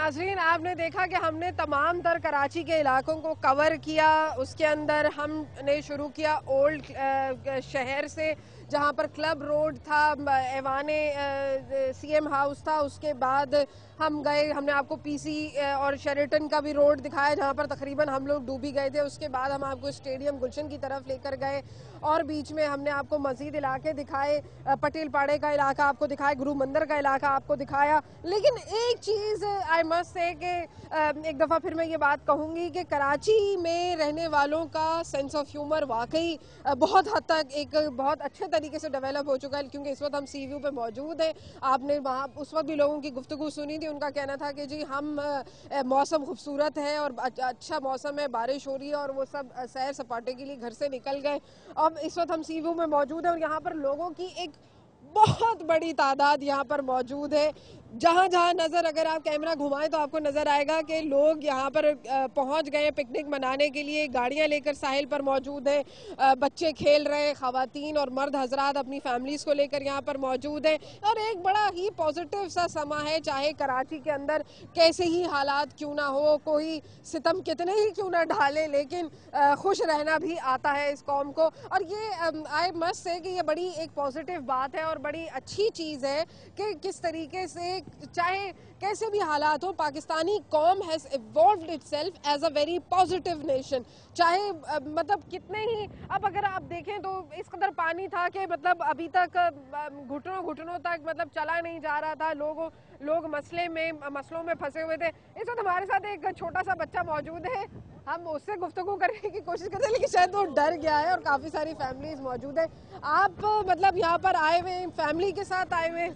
नाज़रीन, आपने देखा कि हमने तमाम तर कराची के इलाकों को कवर किया। उसके अंदर हमने शुरू किया ओल्ड शहर से, जहां पर क्लब रोड था, ऐवाने सीएम हाउस था। उसके बाद हम गए, हमने आपको पीसी और शेरेटन का भी रोड दिखाया जहां पर तकरीबन हम लोग डूबी गए थे। उसके बाद हम आपको स्टेडियम गुलशन की तरफ लेकर गए और बीच में हमने आपको मजीद इलाके दिखाए, पटेल पाड़े का इलाका आपको दिखाया, गुरु मंदिर का इलाका आपको दिखाया। लेकिन एक चीज़ आई मस्ट से कि एक दफ़ा फिर मैं ये बात कहूँगी कि कराची में रहने वालों का सेंस ऑफ ह्यूमर वाकई बहुत हद तक एक बहुत अच्छे तरीके से डेवलप हो चुका है। क्योंकि इस वक्त हम सी व्यू पे मौजूद हैं। आपने वहाँ उस वक्त भी लोगों की गुफ्तगू सुनी थी, उनका कहना था कि जी हम मौसम खूबसूरत है और अच्छा मौसम है, बारिश हो रही है, और वो सब सैर सपाटे के लिए घर से निकल गए। अब इस वक्त हम सी व्यू में मौजूद हैं और यहाँ पर लोगों की एक बहुत बड़ी तादाद यहाँ पर मौजूद है। जहाँ जहाँ नज़र, अगर आप कैमरा घुमाएं तो आपको नज़र आएगा कि लोग यहाँ पर पहुँच गए पिकनिक मनाने के लिए। गाड़ियाँ लेकर साहिल पर मौजूद हैं, बच्चे खेल रहे हैं, ख़वातीन और मर्द हजरात अपनी फैमिलीज़ को लेकर यहाँ पर मौजूद हैं। और एक बड़ा ही पॉजिटिव सा समा है, चाहे कराची के अंदर कैसे ही हालात क्यों ना हो, कोई सितम कितने ही क्यों ना ढाले, लेकिन खुश रहना भी आता है इस कौम को। और ये आई मस्ट से कि ये बड़ी एक पॉजिटिव बात है और बड़ी अच्छी चीज़ है कि किस तरीके से चाहे कैसे भी हालात हो, पाकिस्तानी कौम has evolved itself as a very positive nation. चाहे मतलब कितने ही, अब अगर आप देखें तो इस कदर पानी था कि मतलब अभी तक घुटनों घुटनों तक मतलब चला नहीं जा रहा था, लोग मसलों में फंसे हुए थे। इस वक्त हमारे साथ एक छोटा सा बच्चा मौजूद है, हम उससे गुफ्तगू करने की कोशिश करते हैं, लेकिन शायद वो डर गया है। और काफ़ी सारी फैमिलीज मौजूद है। आप मतलब यहाँ पर आए हुए, फैमिली के साथ आए हुए,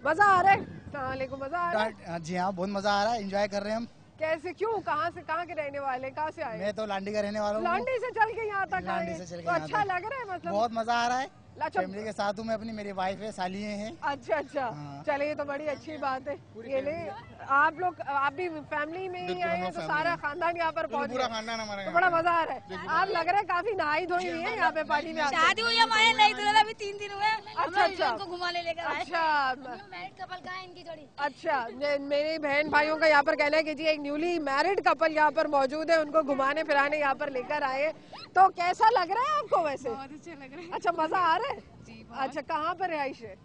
मज़ा आ रहा है? अस्सलामुअलैकुम, मज़ा आ रहा है? जी हाँ, बहुत मजा आ रहा है, एंजॉय कर रहे हैं हम। कैसे, क्यों, कहाँ से, कहाँ के रहने वाले, कहाँ से आए? मैं तो लांडी का रहने वाला हूँ। लांडी से चल के यहाँ तक लांडी आए? से चल के तो यहाँ अच्छा तक। लग रहा है, मतलब बहुत मजा आ रहा है। अच्छा, फैमिली के साथ हूँ मैं अपनी, मेरी वाइफ है, सालिये हैं। अच्छा अच्छा, हाँ। चलिए ये तो बड़ी अच्छी बात है। ये नहीं, आप लोग, आप भी फैमिली में ही आए हैं तो सारा खानदान यहाँ पर पहुँच गया, खानदान हमारा, तो बड़ा मजा आ रहा है। आप लग रहा है काफी नहाई धोई हुई है यहाँ पे पानी में। शादी हुई हमारे नई दुल्हन, अभी 3 दिन हुए। अच्छा अच्छा, इनको घुमाने लेकर आए। अच्छा मैरिड कपल कहाँ है इनकी जोड़ी? अच्छा, मेरे बहन भाइयों का यहाँ पर कहना है कि जी एक न्यूली मैरिड कपल यहाँ पर मौजूद है, उनको घुमाने फिराने यहाँ पर लेकर आए। तो कैसा लग रहा है आपको वैसे? बहुत अच्छा लग रहा है। अच्छा, मजा आ रहा है जी, अच्छा, कहाँ पर रिहाइश है?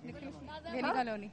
दिल्ली कॉलोनी।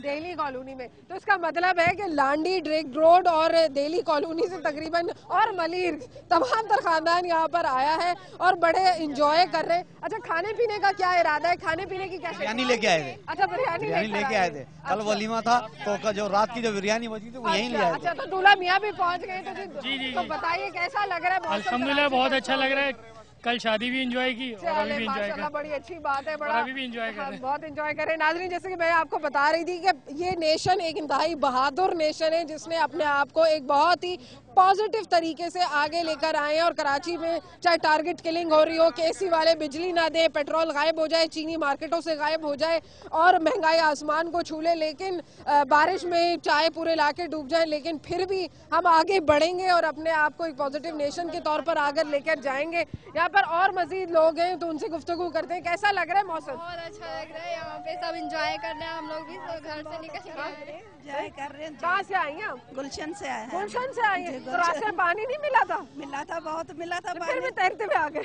दिल्ली कॉलोनी में। तो इसका मतलब है कि लांडी, ड्रेक रोड और दिल्ली कॉलोनी से तकरीबन और मलीर तमाम तर खानदान यहाँ पर आया है और बड़े इंजॉय कर रहे हैं। अच्छा, खाने पीने का क्या इरादा है? खाने पीने की क्या? बिरयानी लेके आए थे। अच्छा, बिरयानी लेके आए थे। कल वलीमा था तो जो रात की जो बिरयानी बची थी वो यहीं ले आए थे। अच्छा, तो दूल्हा मियाँ भी पहुँच गए तो जी, तो बताइए कैसा लग रहा है? अल्हम्दुलिल्लाह बहुत अच्छा लग रहा है। कल शादी भी एंजॉय की और अभी भी एंजॉय कर, बड़ी अच्छी बात है, बड़ा अभी भी एंजॉय कर रहे हैं। बहुत एंजॉय कर रहे हैं। नाज़रीन, जैसे कि मैं आपको बता रही थी कि ये नेशन एक इंतहाई बहादुर नेशन है जिसने अपने आप को एक बहुत ही पॉजिटिव तरीके से आगे लेकर आए हैं। और कराची में चाहे टारगेट किलिंग हो रही हो, केसी वाले बिजली ना दे, पेट्रोल गायब हो जाए, चीनी मार्केटों से गायब हो जाए और महंगाई आसमान को छू ले, लेकिन बारिश में चाहे पूरे इलाके डूब जाए, लेकिन फिर भी हम आगे बढ़ेंगे और अपने आप को एक पॉजिटिव नेशन के तौर पर आगे लेकर जाएंगे। यहाँ पर और मजीद लोग हैं तो उनसे गुफ्तगू करते हैं। कैसा लग रहा है मौसम? बहुत अच्छा लग रहा है, यहाँ पे सब एंजॉय कर रहे हैं। हम लोग भी घर से निकल के एंजॉय कर रहे हैं। कहाँ से आई हैं आप? गुलशन से आए हैं। गुलशन से आई हैं। तो रास्ते में पानी नहीं मिला था? मिला था, बहुत मिला था फिर भी तैरते हुए आ गए?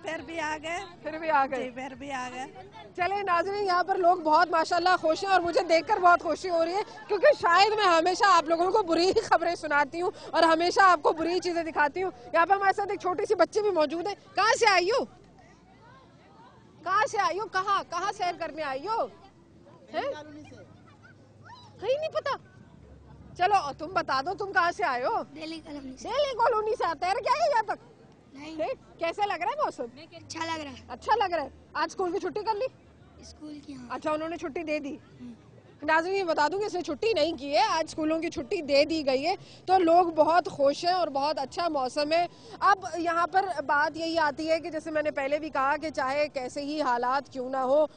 फिर भी आ गए। फिर भी आ गए? फिर भी आ गए। चले नाज़रीन, यहाँ पर लोग बहुत माशाल्लाह खुश हैं और मुझे देखकर बहुत खुशी हो रही है, क्योंकि शायद मैं हमेशा आप लोगों को बुरी ही खबरें सुनाती हूँ और हमेशा आपको बुरी चीजें दिखाती हूँ। यहाँ पर हमारे साथ एक छोटी सी बच्ची भी मौजूद है। कहाँ से आई हो? कहाँ से आई हो? कहाँ सैर करने आई हो? कहीं नहीं पता? चलो तुम बता दो, तुम कहाँ से आए हो? दिल्ली कॉलोनी से। दिल्ली कॉलोनी से तैर के आए यहाँ तक? नहीं। कैसे लग रहा है मौसम? अच्छा लग रहा है। अच्छा लग रहा है। आज स्कूल की छुट्टी कर ली? स्कूल की, हाँ। अच्छा, उन्होंने छुट्टी दे दी। नाज़रीन, ये बता दूं कि इसने छुट्टी नहीं की है, आज स्कूलों की छुट्टी दे दी गई है, तो लोग बहुत खुश हैं और बहुत अच्छा मौसम है। अब यहाँ पर बात यही आती है कि जैसे मैंने पहले भी कहा कि चाहे कैसे ही हालात क्यों ना हो,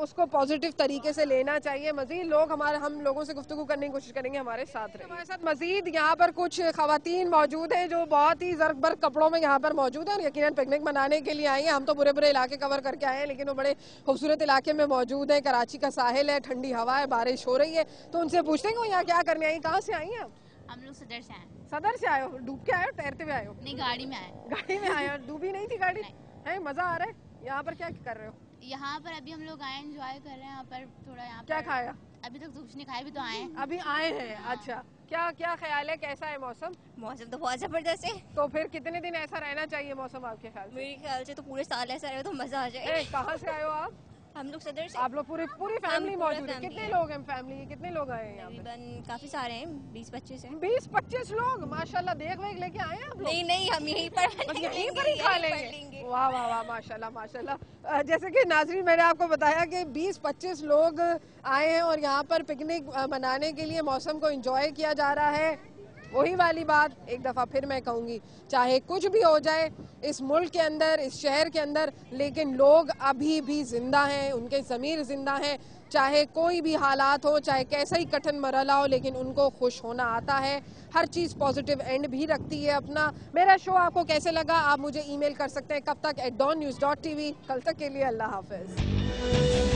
उसको पॉजिटिव तरीके से लेना चाहिए। मजीद लोग हम लोगों से गुफ्तगू करने की कोशिश करेंगे, हमारे साथ रहे। हमारे साथ मजीद यहाँ पर कुछ खवातीन मौजूद हैं जो बहुत ही ज़र्क बर्क कपड़ों में यहाँ पर मौजूद हैं और यकीनन पिकनिक मनाने के लिए आई हैं। हम तो बुरे बुरे इलाके कवर करके आए हैं, लेकिन वो बड़े खूबसूरत इलाके में मौजूद है। कराची का साहिल है, ठंडी हवा है, बारिश बारिश हो रही है, तो उनसे पूछते हैं कि यहाँ क्या करने आई, कहाँ से आई हैं आप? हम लोग सदर से आए। सदर से आए हो? डूब के आए हो, तैरते हुए आए हो? नहीं, गाड़ी में आए। गाड़ी में आए हो? डूबी नहीं थी गाड़ी? है, मजा आ रहा है? यहाँ पर क्या कर रहे हो? यहाँ पर अभी हम लोग आए, एंजॉय कर रहे हैं। यहाँ पर थोड़ा यहाँ क्या खाया? अभी तक कुछ नहीं खाया, भी तो आए। अभी आए हैं। अच्छा, क्या क्या ख्याल है, कैसा है मौसम? मौसम तो बहुत जबरदस्त है। तो फिर कितने दिन ऐसा रहना चाहिए मौसम आपके ख्याल से? मेरे ख्याल से तो पूरे साल ऐसा रहे तो मजा आ जाए। कहाँ से आए हो आप? हम लोग सदर से। आप लोग पूरी पूरी फैमिली पूरा मौजूद है? family कितने है। लोग हैं फैमिली के? कितने लोग आए हैं यहाँ पे? तकरीबन काफी सारे हैं, 20-25 हैं। 20-25 लोग, माशाल्लाह। देख वेख लेके आए हैं आप लोग? नहीं, हम यहीं पर बस यहीं पर ही खा लेंगे। वाह वाह वाह, माशाल्लाह माशाल्लाह। जैसे कि नाज़रीन, मैंने आपको बताया कि 20-25 लोग आए हैं और यहाँ पर पिकनिक मनाने के लिए मौसम को एंजॉय किया जा रहा है। वही वाली बात एक दफ़ा फिर मैं कहूँगी, चाहे कुछ भी हो जाए इस मुल्क के अंदर, इस शहर के अंदर, लेकिन लोग अभी भी जिंदा हैं, उनके ज़मीर जिंदा हैं। चाहे कोई भी हालात हो, चाहे कैसा ही कठिन मरहला हो, लेकिन उनको खुश होना आता है। हर चीज़ पॉजिटिव एंड भी रखती है अपना। मेरा शो आपको कैसे लगा, आप मुझे ईमेल कर सकते हैं कब तक @dawnnews.tv। कल तक के लिए अल्लाह हाफिज़।